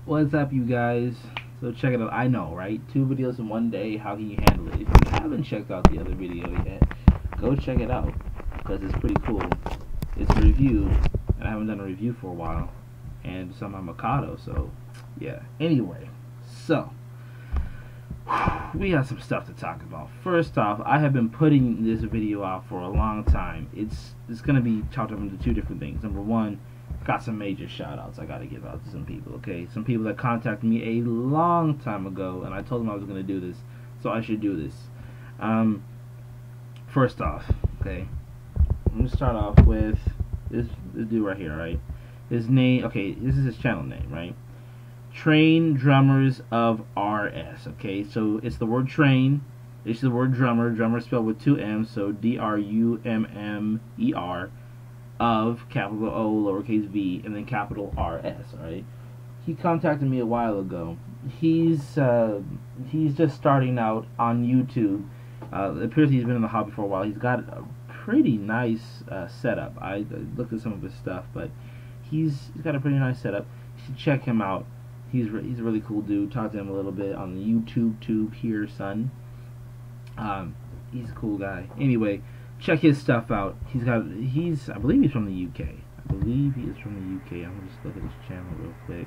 What's up, you guys? So check it out. I know, right? 2 videos in one day. How can you handle it? If you haven't checked out the other video yet, go check it out because it's pretty cool. It's a review, and I haven't done a review for a while, and somehow Mikado. So yeah. Anyway, so we got some stuff to talk about. First off, I have been putting this video out for a long time. It's gonna be chopped up into 2 different things. Number one, got some major shout outs I gotta give out to some people, okay? Some people that contacted me a long time ago, and I told them I was gonna do this, so I should do this. First off, okay, I'm gonna start off with this dude right here, right? His name, okay, this is his channel name, right? Train Drummers of RS, okay? So it's the word train, it's the word drummer, drummer spelled with 2 M's, so D-R-U-M-M-E-R, of capital O, lowercase v, and then capital RS, alright? He contacted me a while ago. He's just starting out on YouTube. It appears he's been in the hobby for a while. He's got a pretty nice setup. I looked at some of his stuff, but he's got a pretty nice setup. You should check him out. He's a really cool dude. Talk to him a little bit on the YouTube tube here, son. He's a cool guy. Anyway, check his stuff out. I believe he's from the UK. I believe he is from the UK. I'm gonna just look at his channel real quick.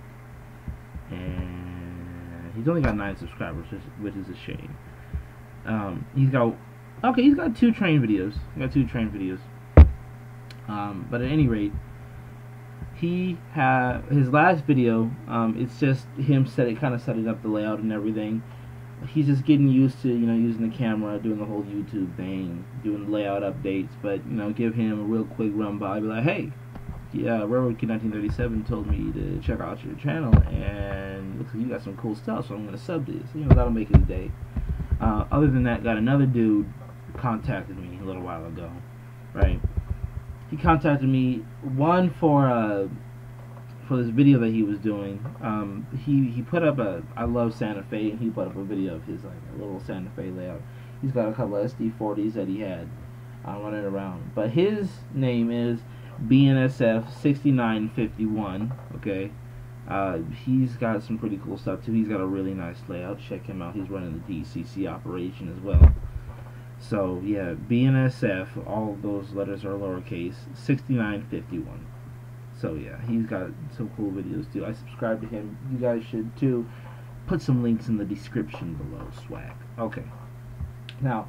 And he's only got 9 subscribers, which is a shame. He's got 2 train videos. But at any rate, his last video. It's just him kind of setting up the layout and everything. He's just getting used to, using the camera, doing the whole YouTube thing, doing layout updates. But give him a real quick run by. Be like, hey, yeah, Railroad Kid 1937 told me to check out your channel, and looks like you got some cool stuff, so I'm gonna sub this. That'll make his day. Other than that, got another dude contacted me a little while ago, right? He contacted me for this video that he was doing. He put up I love Santa Fe, and he put up a video of his, like, a little Santa Fe layout. He's got a couple of SD40s that he had running around. But his name is BNSF 6951. Okay, he's got some pretty cool stuff too. He's got a really nice layout. Check him out. He's running the DCC operation as well. So yeah, BNSF. All those letters are lowercase. 6951. So yeah, he's got some cool videos too. I subscribe to him. You guys should too. Put some links in the description below, swag. Okay. Now,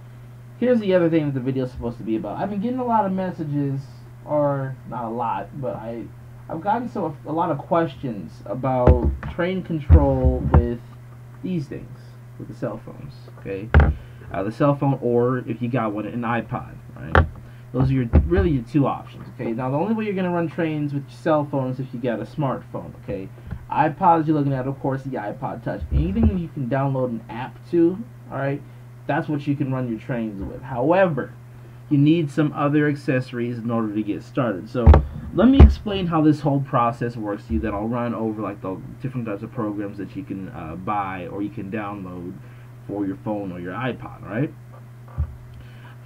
here's the other thing that the video is supposed to be about. I've been getting a lot of messages, or not a lot, but I've gotten a lot of questions about train control with these things, with the cell phones. Okay, the cell phone, or if you got one, an iPod, right? Those are really your 2 options, okay? Now, the only way you're going to run trains with your cell phone is if you got a smartphone, okay? iPods, you're looking at, of course, the iPod Touch. Anything you can download an app to, alright, that's what you can run your trains with. However, you need some other accessories in order to get started. So, let me explain how this whole process works to you. Then I'll run over, like, the different types of programs that you can buy or you can download for your phone or your iPod, alright?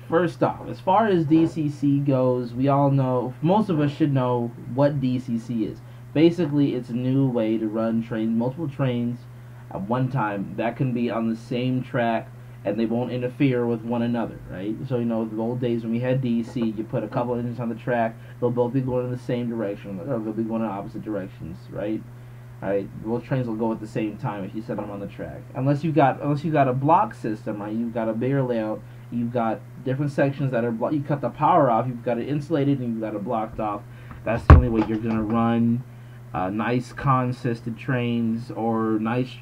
First off, as far as DCC goes, we all know, most of us should know what DCC is. Basically, it's a new way to run multiple trains at one time that can be on the same track, and they won't interfere with one another, right? So, the old days when we had DC, you put a couple engines on the track, they'll both be going in the same direction, or they'll be going in opposite directions, right? Alright, both trains will go at the same time if you set them on the track. Unless you got a block system, right? You've got a bigger layout. You've got different sections that are you cut the power off. You've got it insulated and you've got it blocked off. That's the only way you're gonna run nice consistent trains, or nice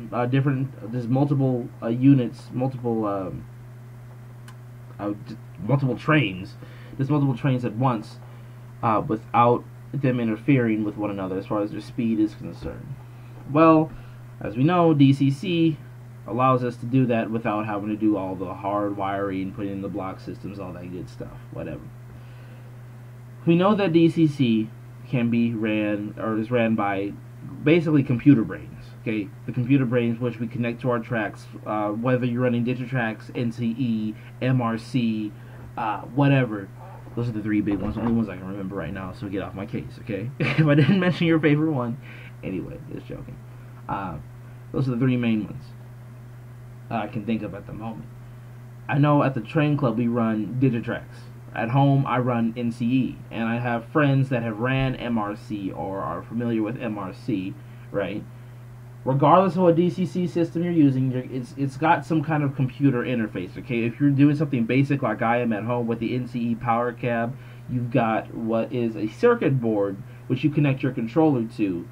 there's multiple units, multiple trains. There's multiple trains at once without them interfering with one another as far as their speed is concerned. Well, as we know, DCC allows us to do that without having to do all the hard wiring, putting in the block systems, all that good stuff, whatever. We know that DCC can be ran, or is ran by, basically computer brains, okay? The computer brains which we connect to our tracks, whether you're running Digitracks, NCE, MRC, whatever. Those are the 3 big ones, the only ones I can remember right now, so get off my case, okay? If I didn't mention your favorite one, anyway, just joking. Those are the three main ones I can think of at the moment. I know at the train club we run Digitrax. At home I run NCE, and I have friends that have ran MRC or are familiar with MRC, right? Regardless of what DCC system you're using, it's got some kind of computer interface, okay? If you're doing something basic like I am at home with the NCE power cab, you've got what is a circuit board which you connect your controller to,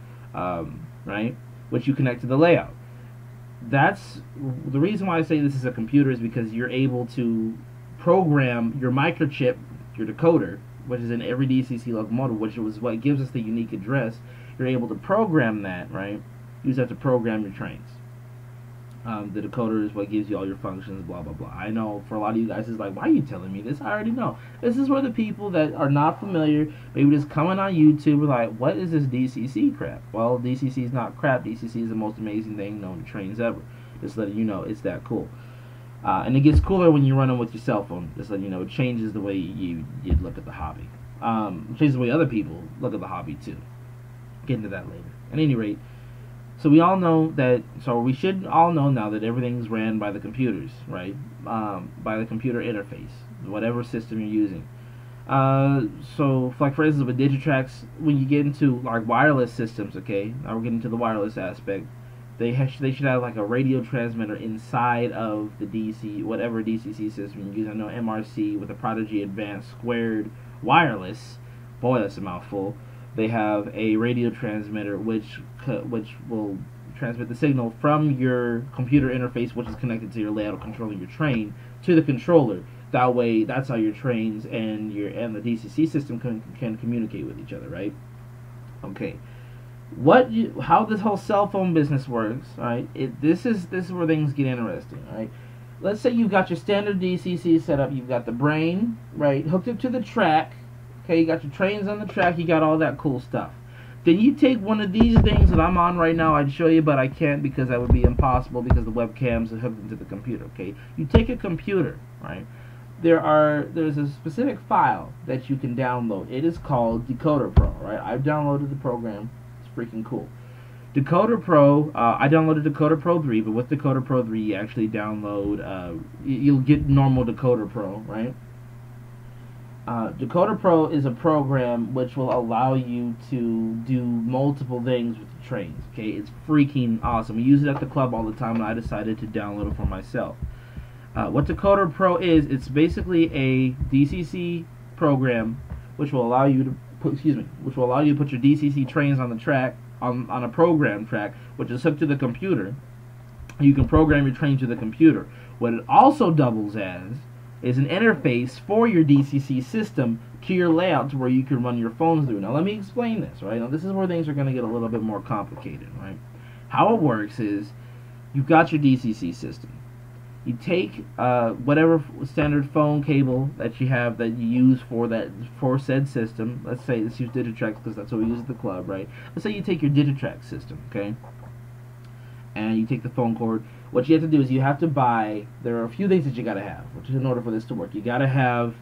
right? Which you connect to the layout. That's the reason why I say this is a computer, is because you're able to program your microchip, your decoder, which is in every DCC locomotive, which was what gives us the unique address. You're able to program that, right? You just have to program your trains. The decoder is what gives you all your functions, blah, blah, blah. I know for a lot of you guys, it's like, why are you telling me this? I already know. This is where the people that are not familiar, maybe just coming on YouTube, are like, what is this DCC crap? Well, DCC is not crap. DCC is the most amazing thing known to trains ever. Just letting you know, it's that cool. And it gets cooler when you run them with your cell phone. Just letting you know, it changes the way you look at the hobby. It changes the way other people look at the hobby, too. Get into that later. At any rate, so we all know that, so we should all know now that everything's ran by the computers, right? By the computer interface, whatever system you're using. So, like for instance, with Digitrax, when you get into like wireless systems, okay, now we're getting to the wireless aspect, they should have like a radio transmitter inside of the DC, whatever DCC system you use. I know MRC with the Prodigy Advanced Squared Wireless, boy, that's a mouthful. They have a radio transmitter which will transmit the signal from your computer interface, which is connected to your layout controlling your train, to the controller. That way, that's how your trains and the DCC system can communicate with each other, right? Okay. How this whole cell phone business works, right? This is where things get interesting, right? Let's say you've got your standard DCC setup. You've got the brain, right, hooked up to the track. Okay, you got your trains on the track, you got all that cool stuff. Then you take one of these things that I'm on right now, I'd show you, but I can't because that would be impossible because the webcams are hooked into the computer, okay? You take a computer, right? There's a specific file that you can download. It is called Decoder Pro, right? I've downloaded the program. It's freaking cool. Decoder Pro, I downloaded Decoder Pro 3, but with Decoder Pro 3 you actually download, you'll get normal Decoder Pro, right? Decoder Pro is a program which will allow you to do multiple things with the trains. Okay, it's freaking awesome. We use it at the club all the time, and I decided to download it for myself. What Decoder Pro is, it's basically a DCC program which will allow you to put, which will allow you to put your DCC trains on the track, on a program track, which is hooked to the computer. You can program your train to the computer. What it also doubles as is an interface for your DCC system to your layout, to where you can run your phones through. Now let me explain this, right? Now this is where things are going to get a little bit more complicated, right? How it works is, you've got your DCC system. You take whatever standard phone cable that you have that you use for said system. Let's use Digitrax because that's what we use at the club, right? Let's say you take your Digitrax system, okay? And you take the phone cord. What you have to do is you have to buy, there are a few things that you got to have, which is in order for this to work. You got to have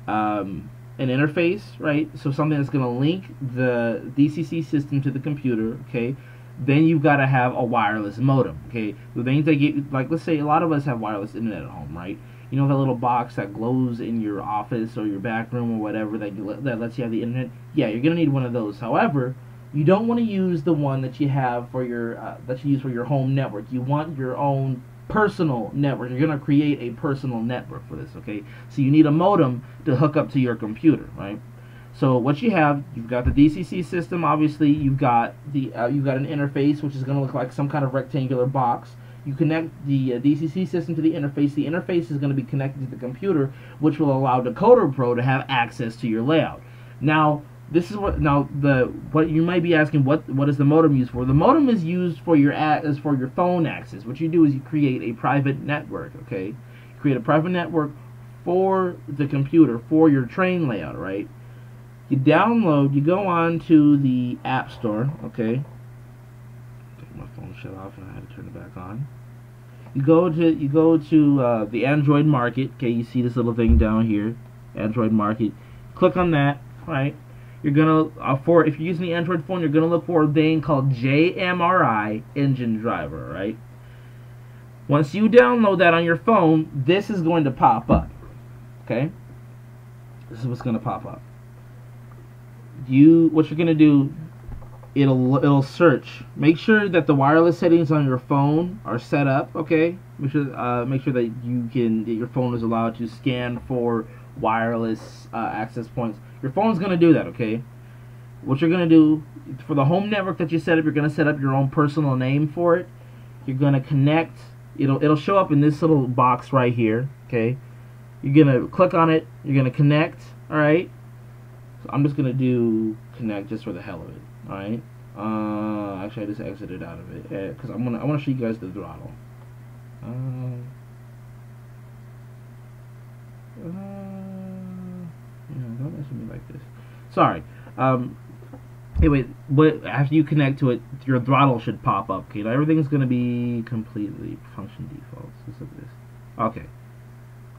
an interface, right? So something that's going to link the DCC system to the computer, okay? Then you've got to have a wireless modem, okay? The things that get, like, let's say a lot of us have wireless internet at home, right? You know that little box that glows in your office or your back room or whatever that lets you have the internet? Yeah, you're going to need one of those. However, you don't want to use the one that you have for your that you use for your home network. You want your own personal network. You're going to create a personal network for this, okay? So you need a modem to hook up to your computer, right? So what you've got the DCC system. Obviously, you've got an interface which is going to look like some kind of rectangular box. You connect the DCC system to the interface. The interface is going to be connected to the computer, which will allow Decoder Pro to have access to your layout. Now, this is what you might be asking. What is the modem used for? The modem is used for your phone access. What you do is you create a private network. Okay, you create a private network for the computer for your train layout. Right. You go on to the App Store. Okay. My phone shut off and I had to turn it back on. You go to the Android Market. Okay, you see this little thing down here, Android Market. Click on that. Right. you're gonna if you're using the Android phone, you're gonna look for a thing called JMRI engine driver, right? Once you download that on your phone, this is going to pop up. Okay, this is what's gonna pop up. What you're gonna do, it'll search. Make sure that the wireless settings on your phone are set up. Okay, make sure that your phone is allowed to scan for wireless access points. Your phone's gonna do that. Okay, what you're gonna do for the home network that you set up, you're gonna set up your own personal name for it. You're gonna connect. It'll show up in this little box right here. Okay, you're gonna click on it. You're gonna connect. All right. So I'm just gonna do connect just for the hell of it. All right. Actually, I just exited out of it because I want to show you guys the throttle. Don't mess with me like this. Sorry. Anyway, but after you connect to it, your throttle should pop up. Okay, now everything's gonna be completely function defaults. Let's look at this. Okay.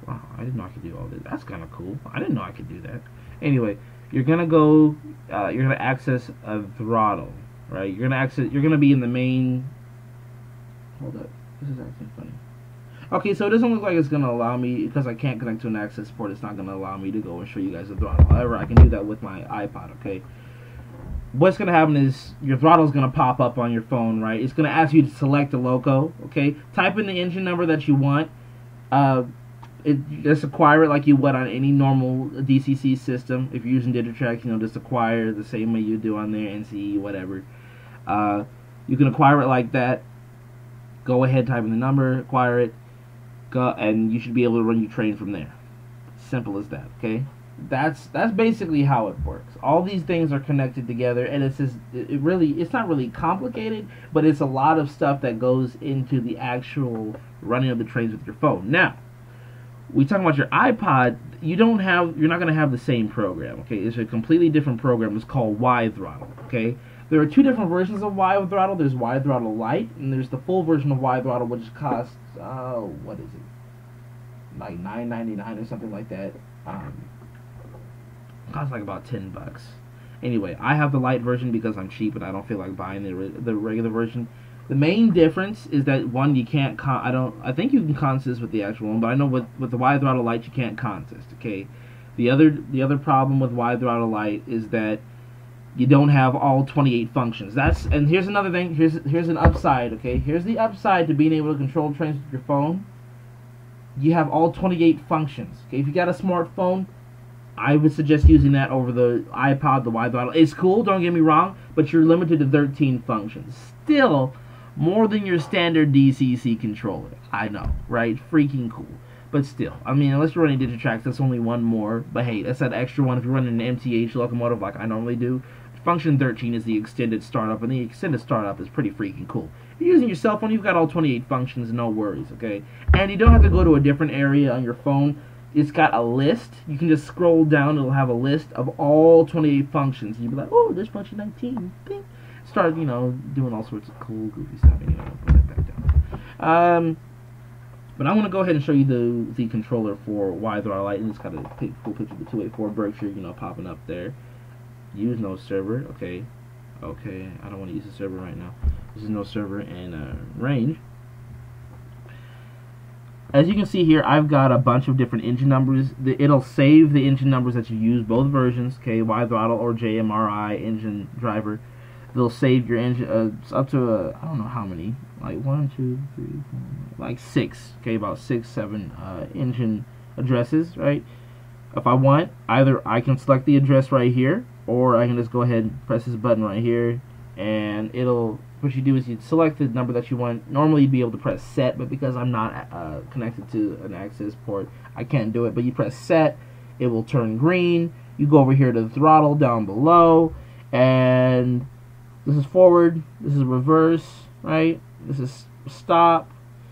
Wow, I didn't know I could do all this. That's kind of cool. I didn't know I could do that. Anyway, you're gonna go. You're gonna access a throttle, right? You're gonna be in the main. Hold up. This is acting funny. Okay, so it doesn't look like it's gonna allow me because I can't connect to an access port. It's not gonna allow me to go and show you guys the throttle. However, I can do that with my iPod. Okay. What's gonna happen is your throttle is gonna pop up on your phone, right? It's gonna ask you to select a loco. Okay. Type in the engine number that you want. Just acquire it like you would on any normal DCC system. If you're using DigiTrack, just acquire the same way you do on there, NCE, whatever. You can acquire it like that. Go ahead, type in the number, acquire it, and you should be able to run your train from there. Simple as that. Okay, that's basically how it works. All these things are connected together, and it's not really complicated, but it's a lot of stuff that goes into the actual running of the trains with your phone. Now, we talk about your iPod. You're not going to have the same program. Okay, it's a completely different program. It's called Y-Throttle. Okay, there are two different versions of Y-Throttle. There's Y-Throttle Lite, and there's the full version of Y-Throttle, which costs what is it, like $9.99 or something like that. Costs like about $10. Anyway, I have the Lite version because I'm cheap and I don't feel like buying the regular version. The main difference is that one, you can't I think you can consist with the actual one, but I know with the Y-Throttle Lite you can't consist. Okay, the other problem with Y-Throttle Lite is that you don't have all 28 functions. And here's another thing. Here's an upside. Okay, here's the upside to being able to control trains with your phone. You have all 28 functions. Okay, if you got a smartphone, I would suggest using that over the iPod, the Y-Throttle. It's cool, don't get me wrong, but you're limited to 13 functions. Still, more than your standard DCC controller. I know, right? Freaking cool. But still, I mean, unless you're running DigiTrax, that's only one more. But hey, that's that extra one if you're running an MTH locomotive like I normally do. Function 13 is the extended startup, and the extended startup is pretty freaking cool. If you're using your cell phone, you've got all 28 functions, no worries, okay? And you don't have to go to a different area on your phone. It's got a list. You can just scroll down. It'll have a list of all 28 functions. You'll be like, oh, there's function 19. Bing. Start, doing all sorts of cool, goofy stuff. Anyway, I'll put that back down. But I'm going to go ahead and show you the controller for Y-Throttle Lite. And it's got a cool picture of the 284 Berkshire, popping up there. Use no server. Okay. I don't want to use a server right now. This is no server and range. As you can see here, I've got a bunch of different engine numbers. It'll save the engine numbers that you use, both versions, okay, Y-Throttle or JMRI engine driver. They'll save your engine up to I don't know how many, like 1, 2, 3, 4, like 6, okay, about 6, 7 engine addresses, right? If I want, either I can select the address right here, or I can just go ahead and press this button right here, and what you do is you select the number that you want. Normally you'd be able to press set, but because I'm not connected to an access port, I can't do it. But you press set, it will turn green. You go over here to the throttle down below, and this is forward, this is reverse, right? This is stop.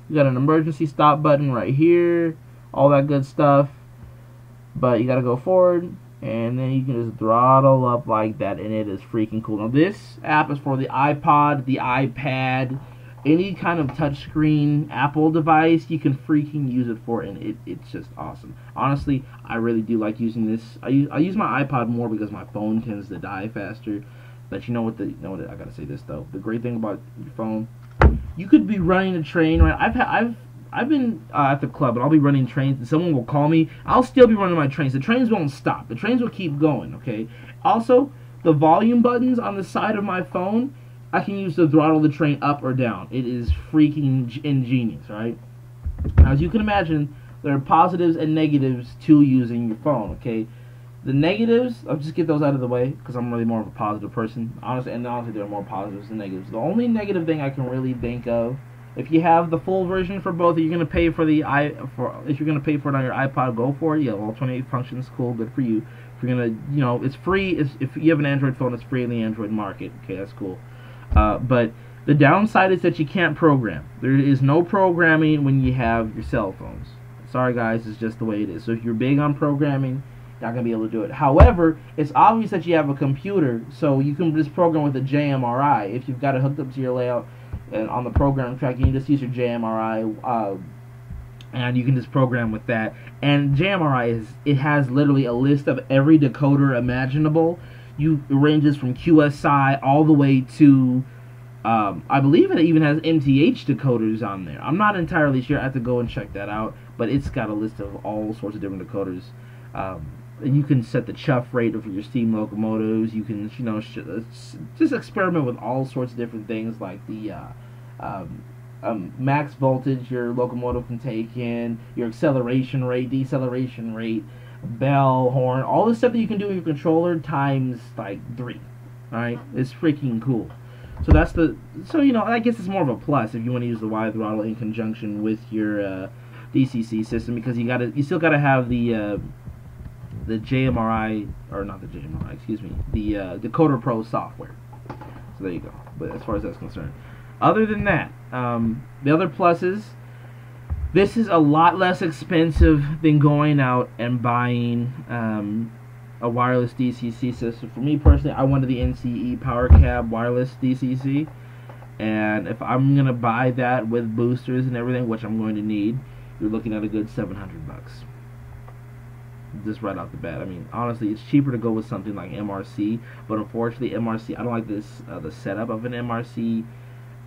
You got an emergency stop button right here, all that good stuff. But you gotta go forward, and then you can just throttle up like that, and it is freaking cool. Now this app is for the iPod, the iPad, any kind of touchscreen Apple device, you can freaking use it for, and it's just awesome. Honestly, I really do like using this. I use my iPod more because my phone tends to die faster. But you know what? I gotta say this though. The great thing about your phone, you could be running a train. Right? I've been at the club, and I'll be running trains, and someone will call me. I'll still be running my trains. The trains won't stop. The trains will keep going. Okay. Also, the volume buttons on the side of my phone, I can use to throttle the train up or down. It is freaking ingenious, right? As you can imagine, there are positives and negatives to using your phone, okay? The negatives, I'll just get those out of the way, because I'm really more of a positive person. Honestly, there are more positives than negatives. The only negative thing I can really think of, if you have the full version for both, you're gonna pay for if you're gonna pay for it on your iPod, go for it. You have all 28 functions, cool, good for you. If you're gonna, it's free. If you have an Android phone, it's free in the Android market. Okay, that's cool. But the downside is that you can't program. There is no programming when you have your cell phones. Sorry guys, it's just the way it is. So if you're big on programming, you're not going to be able to do it. However, it's obvious that you have a computer, so you can just program with a JMRI. If you've got it hooked up to your layout and on the program track, you can just use your JMRI, and you can just program with that. And JMRI it has literally a list of every decoder imaginable. It ranges from QSI all the way to, I believe it even has MTH decoders on there. I'm not entirely sure. I have to go and check that out. But it's got a list of all sorts of different decoders. You can set the chuff rate for your steam locomotives. You can, just experiment with all sorts of different things like the max voltage your locomotive can take in, your acceleration rate, deceleration rate, bell, horn, all the stuff that you can do with your controller times like 3. Alright? It's freaking cool. So I guess it's more of a plus if you want to use the wide throttle in conjunction with your DCC system, because you still gotta have the JMRI, or not the JMRI, excuse me, the Decoder Pro software. So there you go. But as far as that's concerned, other than that, the other pluses. This is a lot less expensive than going out and buying a wireless DCC system. For me personally, I wanted the NCE Power Cab wireless DCC, and if I'm gonna buy that with boosters and everything, which I'm going to need, you're looking at a good $700. Just right off the bat. I mean, honestly, it's cheaper to go with something like MRC, but unfortunately, MRC, I don't like this the setup of an MRC.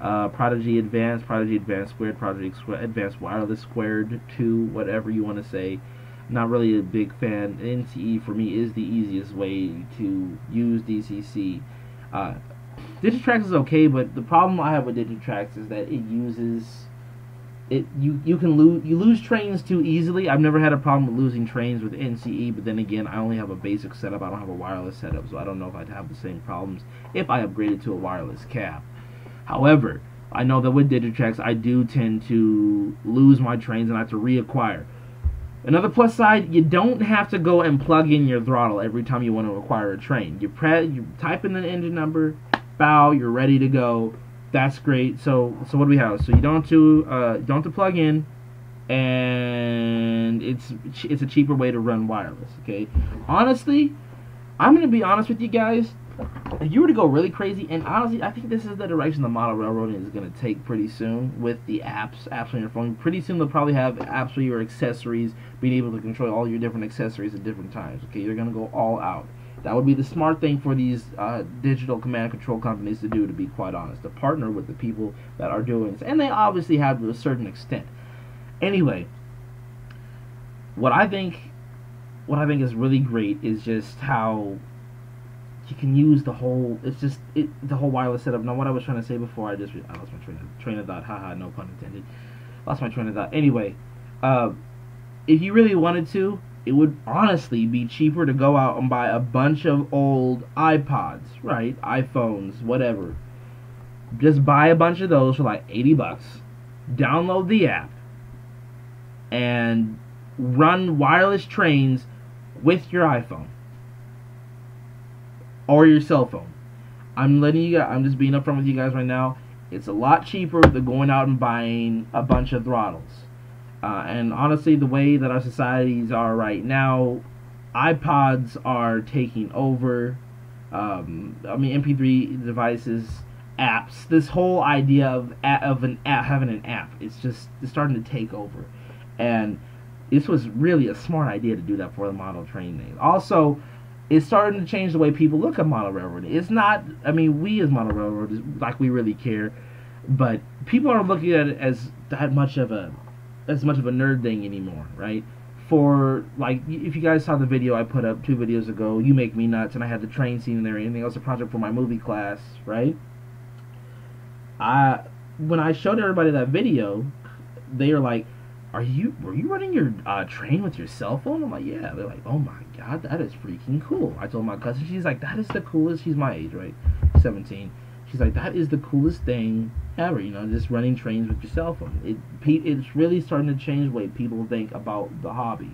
Prodigy Advanced Squared, Prodigy Advanced Wireless Squared 2, whatever you want to say. Not really a big fan. NCE for me is the easiest way to use DCC. Digitrax is okay, but the problem I have with Digitrax is that you lose trains too easily. I've never had a problem with losing trains with NCE, but then again, I only have a basic setup. I don't have a wireless setup, so I don't know if I'd have the same problems if I upgraded to a wireless cab. However, I know that with Digitrax, I do tend to lose my trains and I have to reacquire. Another plus side, you don't have to go and plug in your throttle every time you want to acquire a train. You type in the engine number, bow, you're ready to go. That's great. So what do we have? So you don't have to plug in, and it's a cheaper way to run wireless. Okay, honestly, I'm gonna be honest with you guys. If you were to go really crazy, and honestly, I think this is the direction the model railroading is going to take pretty soon with the apps on your phone. Pretty soon they'll probably have apps for your accessories, being able to control all your different accessories at different times. Okay, you're going to go all out. That would be the smart thing for these digital command control companies to do, to be quite honest, to partner with the people that are doing this. And they obviously have to a certain extent. Anyway, what I think is really great is just how you can use the whole wireless setup. Now, what I was trying to say before, I lost my train of thought. Haha, no pun intended. Lost my train of thought. Anyway, if you really wanted to, it would honestly be cheaper to go out and buy a bunch of old iPods, right? iPhones, whatever. Just buy a bunch of those for like $80. Download the app and run wireless trains with your iPhone or your cell phone. I'm just being upfront with you guys right now. It's a lot cheaper than going out and buying a bunch of throttles. And honestly, the way that our societies are right now, iPods are taking over. MP3 devices apps, this whole idea of an app, having an app, it's starting to take over. And this was really a smart idea to do that for the model train thing. Also, it's starting to change the way people look at model railroading. It's not, I mean, we as model railroaders, like, we really care, but people aren't looking at it as that much of a nerd thing anymore, right? For, like, if you guys saw the video I put up 2 videos ago, You Make Me Nuts, and I had the train scene in there, and it was a project for my movie class, right? When I showed everybody that video, they were like, were you running your train with your cell phone? I'm like, yeah. They're like, oh my god, that is freaking cool. I told my cousin, she's like, that is the coolest. She's my age, right? 17. She's like, that is the coolest thing ever, you know, just running trains with your cell phone. It's really starting to change the way people think about the hobby.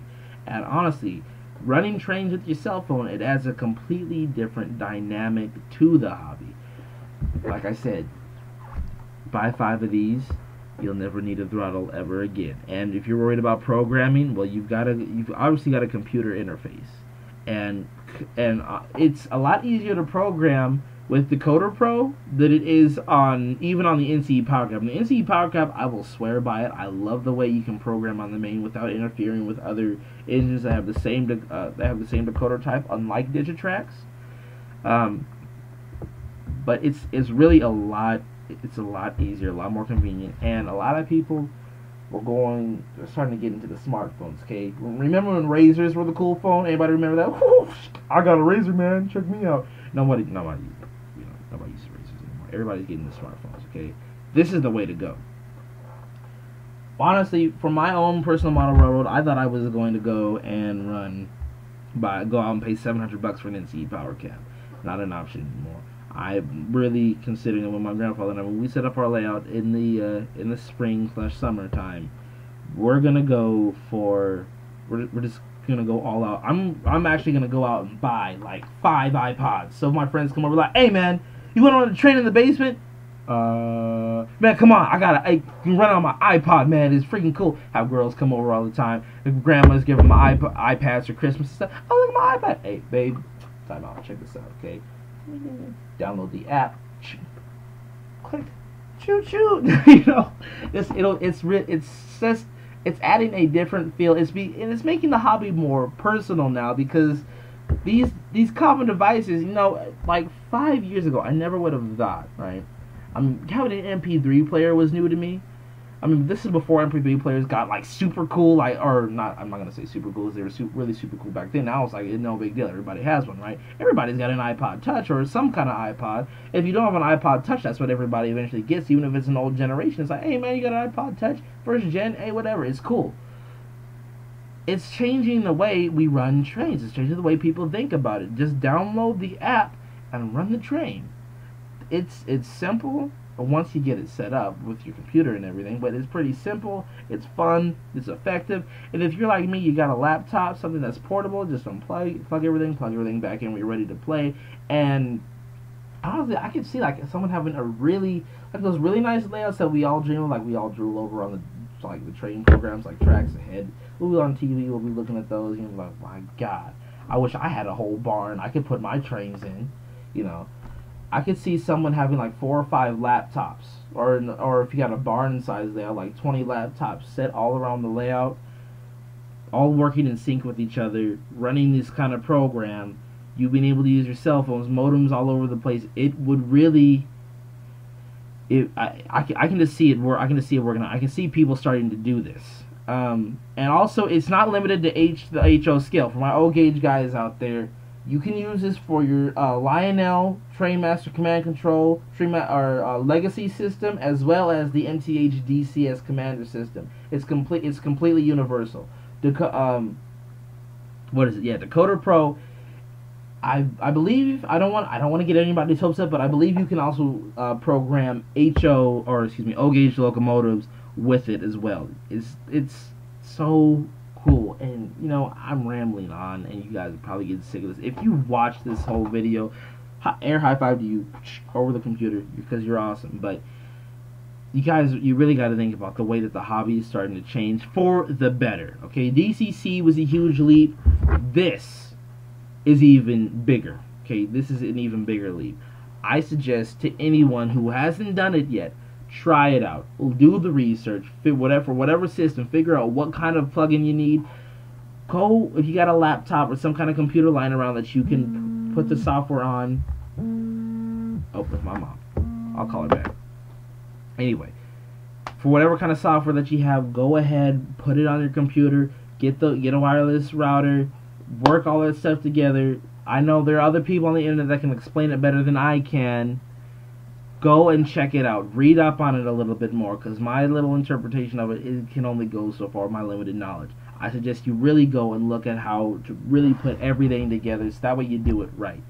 And honestly, running trains with your cell phone, it adds a completely different dynamic to the hobby. Like I said, buy 5 of these, you'll never need a throttle ever again. And if you're worried about programming, well, you've obviously got a computer interface, and it's a lot easier to program with Decoder Pro than it is even on the NCE Power Cap. And the NCE Power Cap, I will swear by it. I love the way you can program on the main without interfering with other engines that have the same decoder type, unlike Digitrax. But it's really a lot. It's a lot easier, a lot more convenient, and a lot of people they're starting to get into the smartphones. Okay, remember when Razors were the cool phone? Anybody remember that? Whoo, I got a Razor, man. Check me out. Nobody uses Razors anymore. Everybody's getting the smartphones. Okay, this is the way to go. Honestly, for my own personal model railroad, I thought I was going to go and go out and pay $700 for an NCE Power Cap. Not an option anymore. I'm really considering it with my grandfather and I. When we set up our layout in the spring/summer time, we're just gonna go all out. I'm actually gonna go out and buy like 5 iPods. So my friends come over like, hey man, you wanna run a train in the basement? Man, come on, I can run on my iPod, man. It's freaking cool. Have girls come over all the time. The grandmas give them my iPads for Christmas and stuff. Oh, look at my iPad. Hey, babe, time out. Check this out, okay? Download the app. Click. Shoot. You know, it's adding a different feel. It's making the hobby more personal now, because these common devices, you know, like 5 years ago, I never would have thought, right? Having an MP3 player was new to me. I mean, this is before MP3 players got like super cool, I'm not gonna say super cool, because they were really super cool back then. Now it's like, it's no big deal. Everybody has one, right? Everybody's got an iPod Touch or some kind of iPod. If you don't have an iPod Touch, that's what everybody eventually gets, even if it's an old generation. It's like, hey man, you got an iPod Touch, first gen, hey, whatever, it's cool. It's changing the way we run trains. It's changing the way people think about it. Just download the app and run the train. It's simple once you get it set up with your computer and everything, but it's pretty simple, it's fun, it's effective. And if you're like me, you got a laptop, something that's portable, just unplug, plug everything back in when you're ready to play. And honestly, I could see like someone having those really nice layouts that we all dream of, like we all drew over on the train programs like Tracks Ahead. We'll be on TV, we'll be looking at those, and you're like, my god, I wish I had a whole barn I could put my trains in, you know. I could see someone having like 4 or 5 laptops, or if you got a barn size layout, like 20 laptops set all around the layout, all working in sync with each other, running this kind of program. You being able to use your cell phones, modems all over the place. It would really, I can just see it work. I can just see it working out. I can see people starting to do this. And also, it's not limited to the HO scale. For my O gauge guys out there, you can use this for your Lionel Trainmaster Command Control Legacy system, as well as the MTH DCS Commander system. It's completely universal. What is it? Yeah, Decoder Pro. I believe, I don't want to get anybody's hopes up, but I believe you can also program O gauge locomotives with it as well. It's so cool. And you know, I'm rambling on, and you guys are probably getting sick of this. If you watch this whole video, air high five to you over the computer, because you're awesome. But you guys, you really got to think about the way that the hobby is starting to change for the better. Okay, DCC was a huge leap. This is even bigger. Okay, this is an even bigger leap. I suggest to anyone who hasn't done it yet, try it out. Do the research. For whatever system, figure out what kind of plugin you need. Go, if you got a laptop or some kind of computer lying around that you can put the software on. Oh, that's my mom. I'll call her back. Anyway, for whatever kind of software that you have, go ahead, put it on your computer, get a wireless router, work all that stuff together. I know there are other people on the internet that can explain it better than I can. Go and check it out. Read up on it a little bit more, because my little interpretation of it can only go so far, my limited knowledge. I suggest you really go and look at how to really put everything together, so that way you do it right.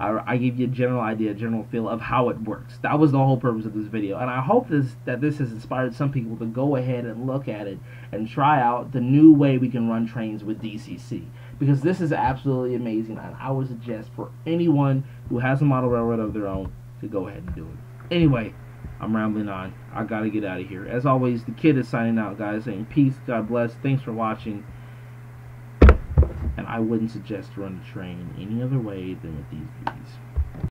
I give you a general idea, a general feel of how it works. That was the whole purpose of this video, and I hope that this has inspired some people to go ahead and look at it and try out the new way we can run trains with DCC, because this is absolutely amazing, and I would suggest for anyone who has a model railroad of their own to go ahead and do it. Anyway, I'm rambling on. I gotta get out of here. As always, the kid is signing out, guys, saying peace, God bless, thanks for watching. And I wouldn't suggest to run a train any other way than with these beauties.